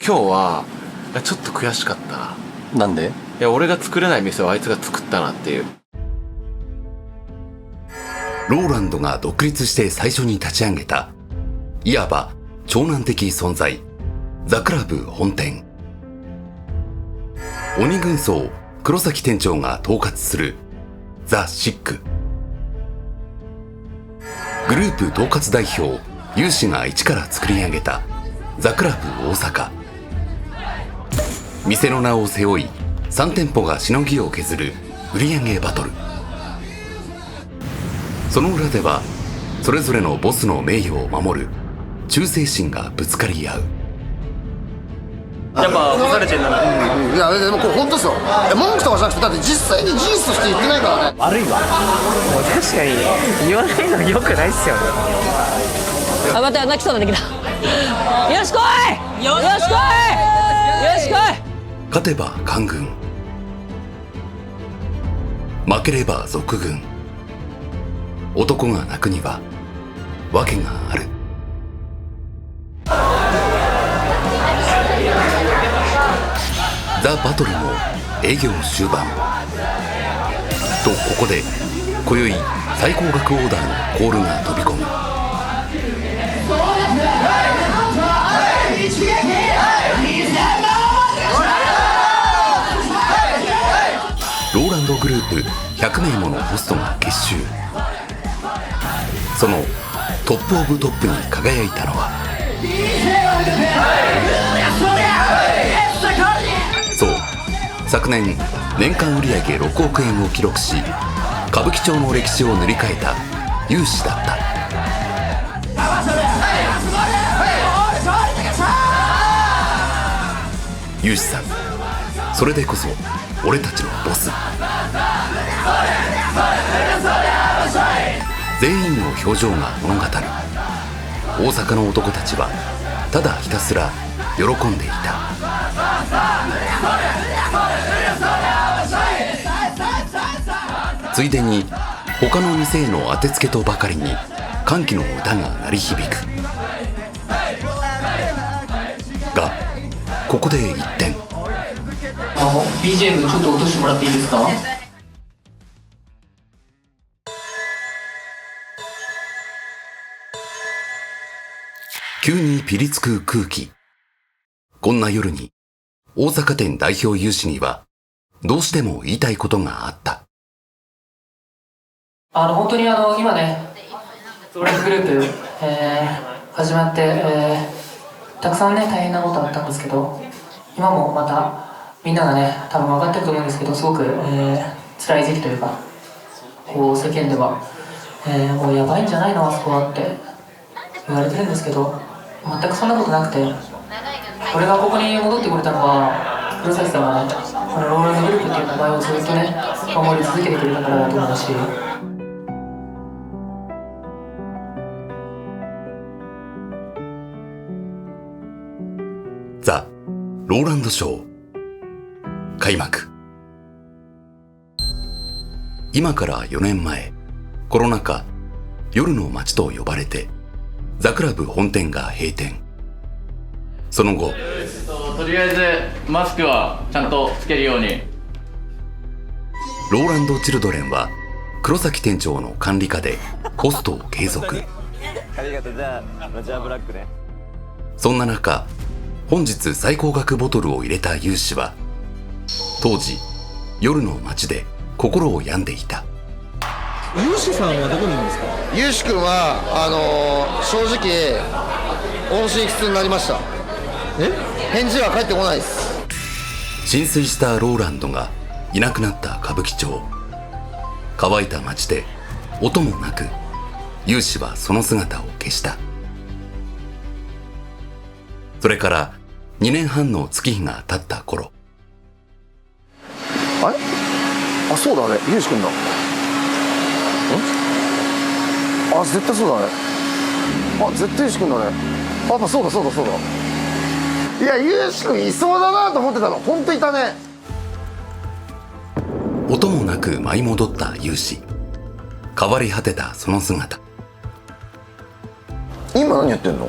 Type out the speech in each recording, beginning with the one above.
今日はちょっと悔しかったな。なんで？いや、俺が作れない店をあいつが作ったなっていう。ローランドが独立して最初に立ち上げた、いわば長男的存在、ザクラブ本店。鬼軍曹黒崎店長が統括するザ・シック。グループ統括代表有志が一から作り上げたザクラブ大阪。店の名を背負い3店舗がしのぎを削る売上バトル。その裏ではそれぞれのボスの名誉を守る忠誠心がぶつかり合う。やっぱ干されてんだな。いやでもこれ本当ですよ。文句とかじゃなくて、だって実際に事実として言ってないからね。悪いわ。確かに言わないの良くないっすよね。あ、また泣きそうなできた。よし来い、よし来い、よし来い。勝てば官軍、負ければ賊軍。男が泣くには訳がある。ザ・バトルも営業終盤と、ここで今宵最高額オーダーのコールが飛び込む。ローランドグループ100名ものホストが結集。そのトップオブトップに輝いたのは、そう、昨年年間売上6億円を記録し、歌舞伎町の歴史を塗り替えた有志だった。有志さん、それでこそ俺たちのボス。全員の表情が物語る。大阪の男たちはただひたすら喜んでいた。ついでに他の店への当てつけとばかりに歓喜の歌が鳴り響くが、ここで一転。BGM ちょっと落としてもらっていいですか？急にピリつく空気。こんな夜に大阪店代表有志にはどうしても言いたいことがあった。本当に今ね、ローランドグループ、始まって、たくさんね大変なことあったんですけど、今もまたみんながね多分分かってると思うんですけど、すごく、辛い時期というか、こう世間では、もうやばいんじゃないのあそこはって言われてるんですけど、全くそんなことなくて、俺がここに戻ってくれたのは黒崎さんがね、このローランドグループっていう名前をずっとね守り続けてくれたからだと思うし。ザ・ローランドショー開幕。今から4年前、コロナ禍、夜の街と呼ばれてザクラブ本店が閉店。その後、とりあえずマスクはちゃんとつけるように。ローランドチルドレンは黒崎店長の管理下でホストを継続。ありがとう。じゃあブラックね。そんな中、本日最高額ボトルを入れた有志は当時夜の街で心を病んでいた。有志さんはどこにいるんですか？ゆうし君は正直音信不通になりました。返事は返ってこないです。浸水したローランドがいなくなった歌舞伎町。乾いた街で音もなく有志はその姿を消した。それから2年半の月日が経った頃、あれ、あ、そうだ、あれゆうし君だ。あ、絶対そうだね。あ、絶対ゆうし君だね。やっぱそうだ。いや、ゆうし君いそうだなと思ってたの。ほんといたね。音もなく舞い戻った有志。変わり果てたその姿。今何やってんの？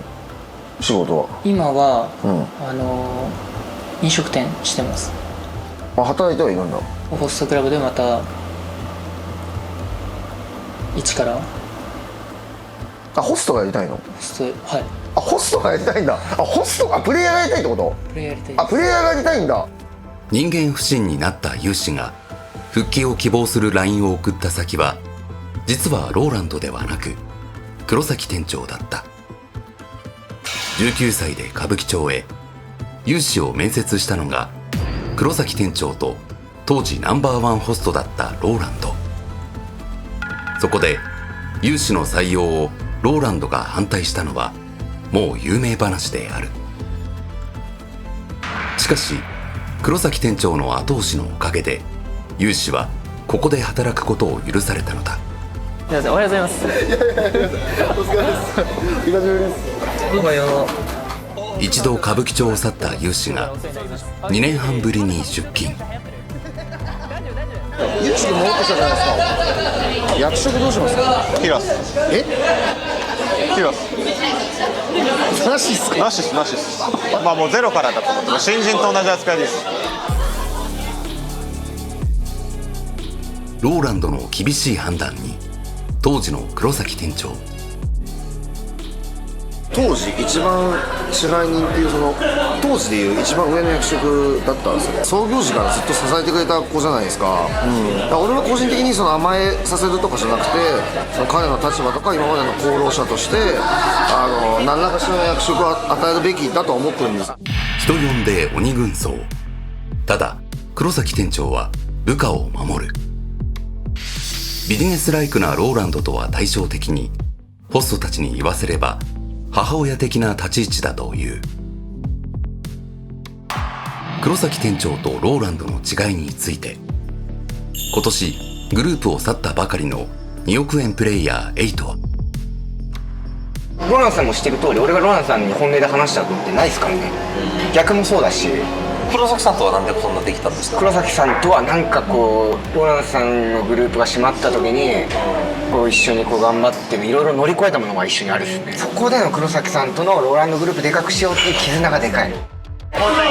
仕事は。今は、うん。飲食店してます。あ、働いてはいるんだ。ホストクラブでまた一からあ、ホストがやりたいの？ホスト、はい、あ、ホストがやりたいんだ。あ、ホストがプレイヤーがやりたいってこと？プレイヤーやりたいです。あ、プレイヤーがやりたいんだ。人間不信になったユウシが復帰を希望する LINE を送った先は実はローランドではなく黒崎店長だった。19歳で歌舞伎町へユウシを面接したのが黒崎店長と当時ナンバーワンホストだったローランド。そこでユウシの採用をローランドが反対したのはもう有名話である。しかし黒崎店長の後押しのおかげでユウシはここで働くことを許されたのだ。すいません、おはようございます。お疲れです久しぶりです。おはよう。一度歌舞伎町を去ったユウシが2年半ぶりに出勤。ユウシ君戻ってきたじゃないですか。役職どうしますか？ヒラス。え？ヒラス。なしっすか？なしっす、なしっす。まあもうゼロからだと思って、新人と同じ扱いです。ローランドの厳しい判断に当時の黒崎店長、当時一番支配人っていうその当時でいう一番上の役職だったんですよ。創業時からずっと支えてくれた子じゃないですか。だから俺は個人的にその甘えさせるとかじゃなくて、その彼の立場とか今までの功労者として何らかしらの役職を与えるべきだと思ってるんです。人呼んで鬼軍曹。ただ黒崎店長は部下を守る。ビジネスライクなローランドとは対照的にホストたちに言わせれば母親的な立ち位置だという。黒崎店長とローランドの違いについて今年グループを去ったばかりの2億円プレイヤー8は、ローランさんも知ってる通り、俺がローランさんに本音で話したことってないですからね。逆もそうだし。黒崎さんとはなんでそんなできたんですか？黒崎さんとはなんかこうローランさんのグループが閉まった時にこう一緒にこう頑張っていろいろ乗り越えたものが一緒にあるですね。そこでの黒崎さんとのローランドグループでかくしようっていう絆がでかい。本当に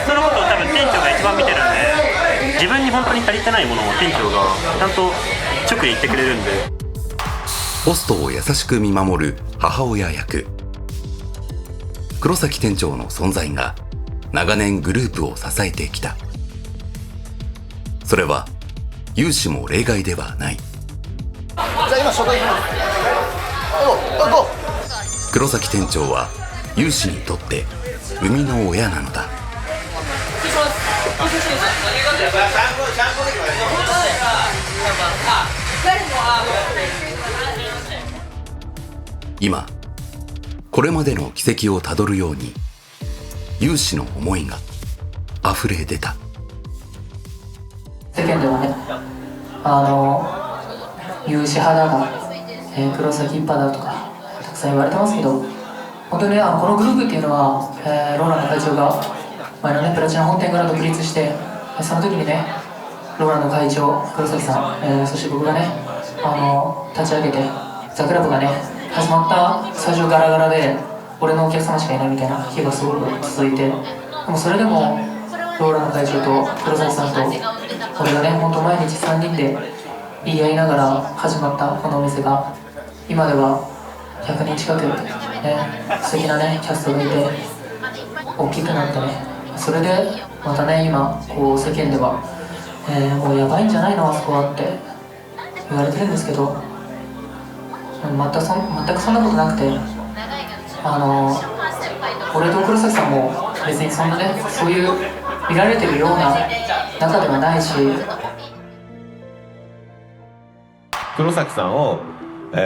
そのことを多分店長が一番見てるんで、自分に本当に足りてないものを店長がちゃんと直で言ってくれるんで。ホストを優しく見守る母親役。黒崎店長の存在が長年グループを支えてきた。それはユウシも例外ではない。じゃあ今初回行きます。黒崎店長はユウシにとって生みの親なのだ。今これまでの軌跡をたどるようにユウシの思いが溢れ出た。世間ではね、有志派だが、黒崎派だとかたくさん言われてますけど、本当にね、このグループっていうのは、ローランド会長が前のねプラチナ本店から独立して、その時にねローランド会長、黒崎さん、そして僕がね立ち上げてザクラブがね始まった最初ガラガラで俺のお客様しかいないみたいな日がすごく続いて、でもそれでもローランド会長と黒崎さんと俺がね本当毎日3人で言い合いながら始まったこのお店が今では100人近くね素敵なねキャストがいて大きくなってね、それでまたね今こう世間では、もうやばいんじゃないのあそこはって言われてるんですけど、全くそんなことなくて、俺と黒崎さんも別にそんなねそういう見られてるような中ではないし。黒崎さんを、シ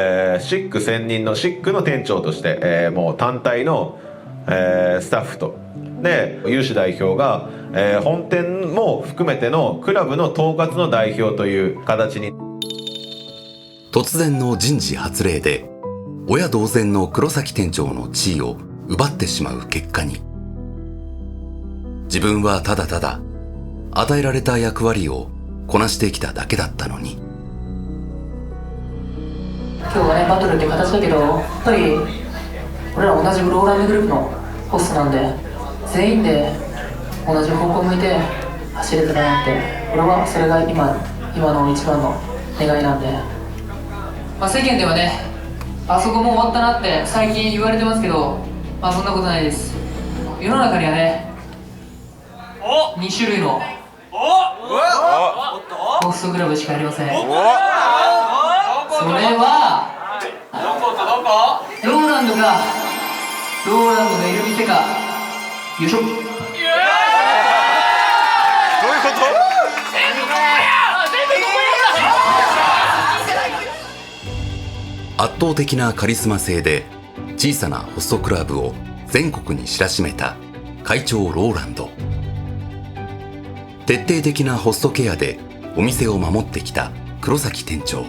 ック専任のシックの店長として、もう単体の、スタッフとで有志代表が、本店も含めてのクラブの統括の代表という形に。突然の人事発令で親同然の黒崎店長の地位を奪ってしまう結果に、自分はただただ与えられた役割をこなしてきただけだったのに。今日はねバトルっていう形だけど、やっぱり俺ら同じローランドグループのホストなんで、全員で同じ方向向いて走れたらなって、俺はそれが今の一番の願いなんで、世間ではね、あそこもう終わったなって最近言われてますけど、そんなことないです。世の中にはね、2種類のホストクラブしかありません。それはローランドか、ローランドのいる店か。よいしょ。どういうこと？圧倒的なカリスマ性で小さなホストクラブを全国に知らしめた会長ローランド。徹底的なホストケアでお店を守ってきた黒崎店長。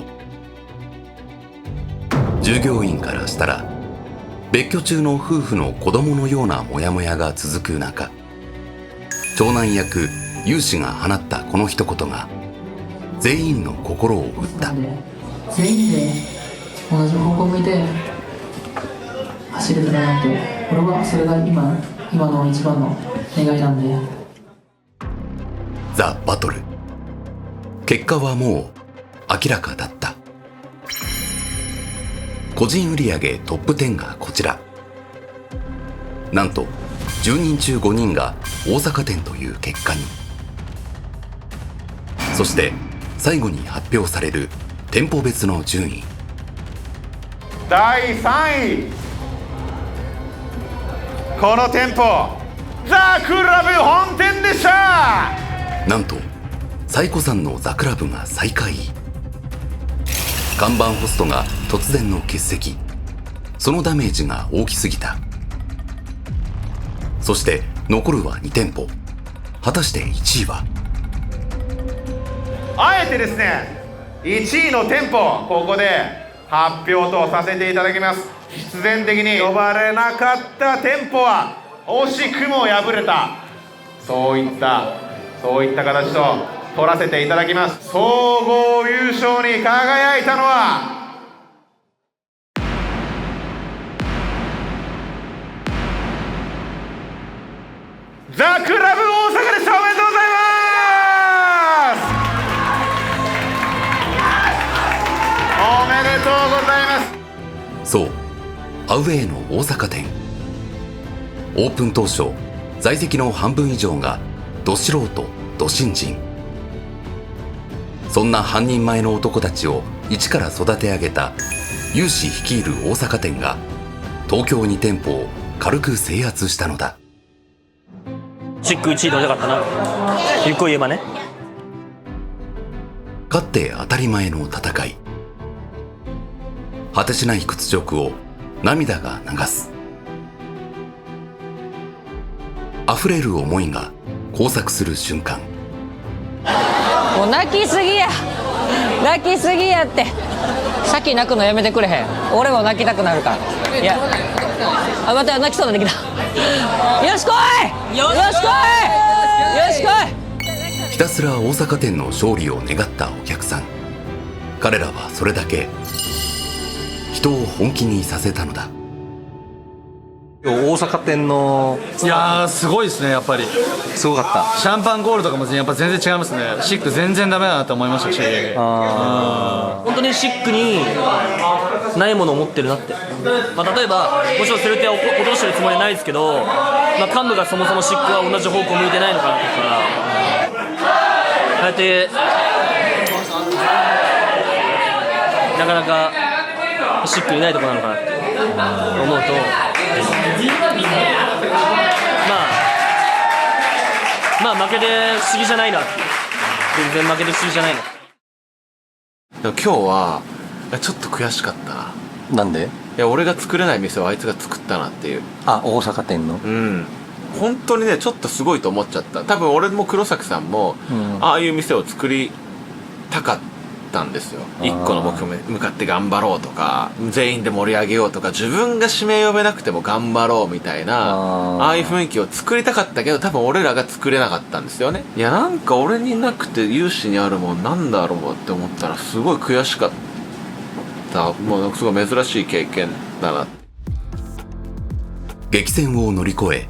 従業員からしたら別居中の夫婦の子供のようなモヤモヤが続く中、長男役ユウシが放ったこの一言が全員の心を打った。全員で同じ方向向いて走れたらなって、俺はそれが今の一番の願いなんで。ザ・バトル、結果はもう明らかだった。個人売上トップ10がこちら。なんと10人中5人が大阪店という結果に。そして最後に発表される店舗別の順位。第3位、この店舗ザ・クラブ本店でした。なんと最古参のザクラブが最下位。看板ホストが突然の欠席、そのダメージが大きすぎた。そして残るは2店舗。果たして1位は？あえてですね、1位の店舗ここで発表とさせていただきます。必然的に呼ばれなかった店舗は惜しくも敗れた、そういった形と取らせていただきます。総合優勝に輝いたのはザ・クラブ大阪でした。おめでとうございます。おめでとうございます。そう、アウェーの大阪店。オープン当初、在籍の半分以上がど素人、ど新人。そんな半人前の男たちを一から育て上げたユウシ率いる大阪店が東京2店舗を軽く制圧したのだ。シック1位取りたかったな、ゆっくり言えばね。勝って当たり前の戦い。果てしない屈辱を涙が流す。溢れる思いが交錯する瞬間。もう泣きすぎやって。先泣くのやめてくれへん。俺も泣きたくなるから。いや、また泣きそうになってきた。よし来い、よし来い、よし来い。ひたすら大阪店の勝利を願ったお客さん。彼らはそれだけ人を本気にさせたのだ。大阪店の、いやーすごいですね。やっぱりすごかった。シャンパンゴールとかもやっぱ全然違いますね。シック全然ダメだなと思いましたし、本当にシックにないものを持ってるなって。例えばもちろんセルティアを落としてるつもりはないですけど、幹部がそもそもシックは同じ方向向いてないのかなとか、あえてなかなかシックにないところなのかなって思うと、まあ負けて不思議じゃないなって。全然負けて不思議じゃないな。でも今日はちょっと悔しかったな。なんで？いや、俺が作れない店をあいつが作ったなっていう。あ、大阪店の。本当にね、ちょっとすごいと思っちゃった。多分俺も黒崎さんも、ああいう店を作りたかったんですよ。一個の目標に向かって頑張ろうとか、全員で盛り上げようとか、自分が指名呼べなくても頑張ろうみたいな、ああいう雰囲気を作りたかったけど、多分俺らが作れなかったんですよね。いや、なんか俺になくて有志にあるもんなんだろうって思ったらすごい悔しかった。もうすごい珍しい経験だな。激戦を乗り越え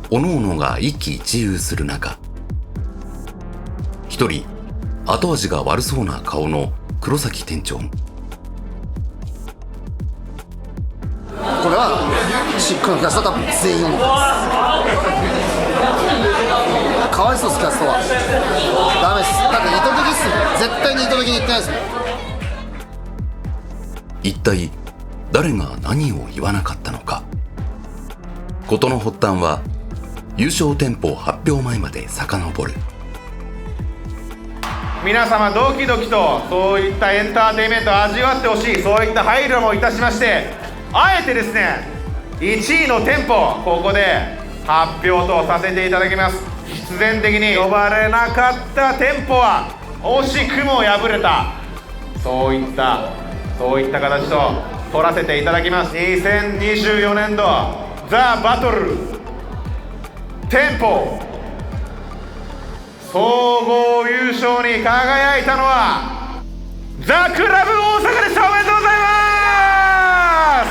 各々が一喜一憂する中、一人後味が悪そうな顔の黒崎店長。これはシックのキャストは多分全員思ってます。かわいそうです、キャストは。ダメです。だって意図的っすもん。絶対に意図的に言ってないですもん。一体誰が何を言わなかったのか。事の発端は優勝店舗発表前まで遡る。皆様ドキドキとそういったエンターテインメントを味わってほしい、そういった配慮もいたしまして、あえてですね1位の店舗ここで発表とさせていただきます。必然的に呼ばれなかった店舗は惜しくも敗れた、そういった形と取らせていただきます。2024年度ザ・バトル店舗総合優勝に輝いたのはザ・クラブ大阪でした。おめでとうございます。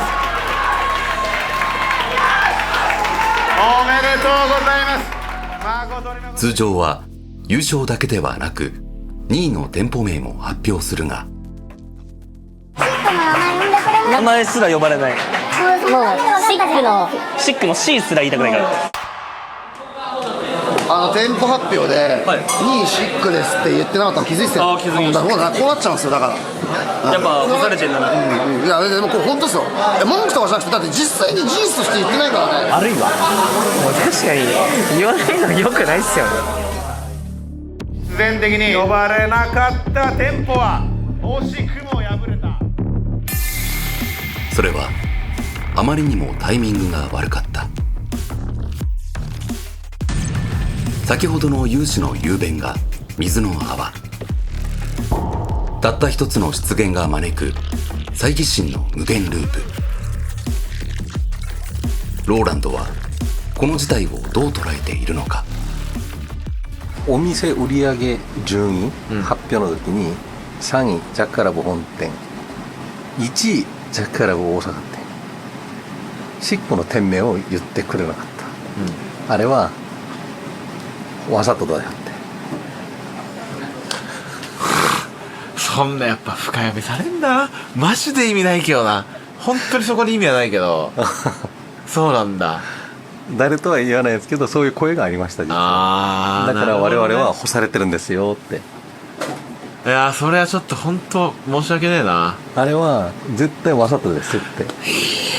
おめでとうございます。通常は優勝だけではなく2位の店舗名も発表するが、名前すら呼ばれない。もうシックの C すら言いたくないから。店舗発表で2位シックですって言ってなかったの気づいてたよ。気づきました。こうなっちゃうんですよ。だからやっぱ干されてるんだね。いやでもこれ本当ですよ。文句とかじゃなくて、だって実際に事実として言ってないからね。悪いわ。確かに言わないのよくないっすよね。必然的に呼ばれなかった店舗は惜しくも敗れた。それはあまりにもタイミングが悪かった。先ほどの有志の雄弁が水の泡。たった一つの出現が招く猜疑心の無限ループ。ローランドはこの事態をどう捉えているのか。お店売上順位発表の時に3位ジャッカラブ本店、1位ジャッカラブ大阪店、シックの店名を言ってくれなかった、あれはわざとだよって。そんなやっぱ深読みされんだな。マジで意味ないけどな。本当にそこに意味はないけどそうなんだ。誰とは言わないですけど、そういう声がありました実は。だから我々は干されてるんですよって。いやそれはちょっと本当申し訳ねえな。あれは絶対わざとですって。い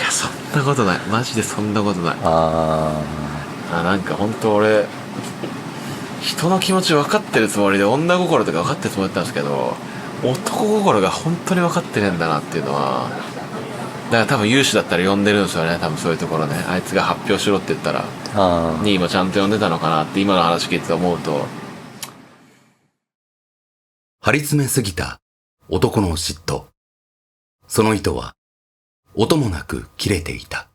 やそんなことない、マジでそんなことない。なんか本当俺人の気持ち分かってるつもりで、女心とか分かってるつもりだったんですけど、男心が本当に分かってねえんだなっていうのは。だから多分有志だったら呼んでるんですよね、多分そういうところね。あいつが発表しろって言ったら2位もちゃんと呼んでたのかなって今の話聞いて思うと。張り詰めすぎた男の嫉妬。その糸は音もなく切れていた。